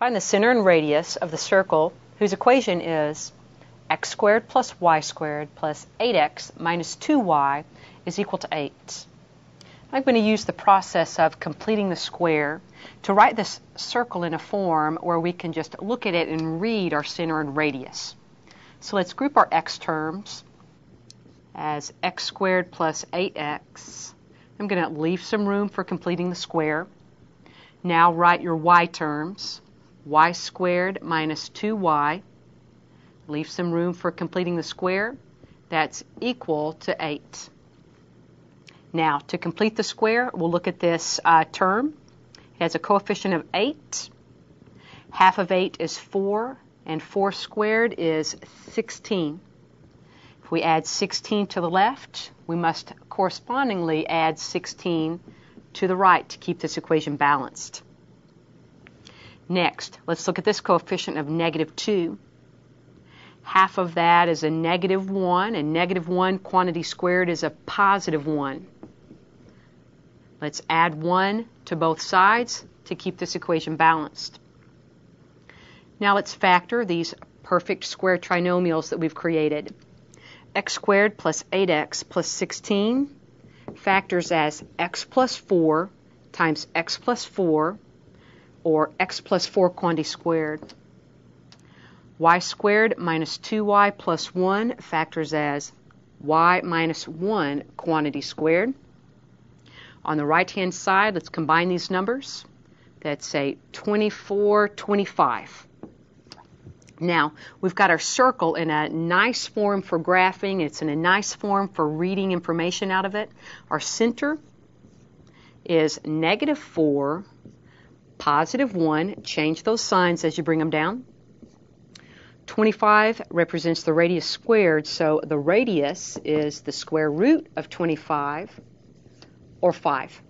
Find the center and radius of the circle whose equation is x squared plus y squared plus 8x minus 2y is equal to 8. I'm going to use the process of completing the square to write this circle in a form where we can just look at it and read our center and radius. So let's group our x terms as x squared plus 8x. I'm going to leave some room for completing the square. Now write your y terms, y squared minus 2y. Leave some room for completing the square. That's equal to 8. Now, to complete the square, we'll look at this term. It has a coefficient of 8. Half of 8 is 4, and 4 squared is 16. If we add 16 to the left, we must correspondingly add 16 to the right to keep this equation balanced. Next, let's look at this coefficient of negative 2. Half of that is a negative 1, and negative 1 quantity squared is a positive 1. Let's add 1 to both sides to keep this equation balanced. Now let's factor these perfect square trinomials that we've created. X squared plus 8x plus 16 factors as x plus 4 times x plus 4, or x plus 4 quantity squared. Y squared minus 2y plus 1 factors as y minus 1 quantity squared. On the right-hand side, let's combine these numbers. That's say 24, 25. Now, we've got our circle in a nice form for graphing. It's in a nice form for reading information out of it. Our center is negative 4, positive 1. Change those signs as you bring them down. 25 represents the radius squared, so the radius is the square root of 25, or 5.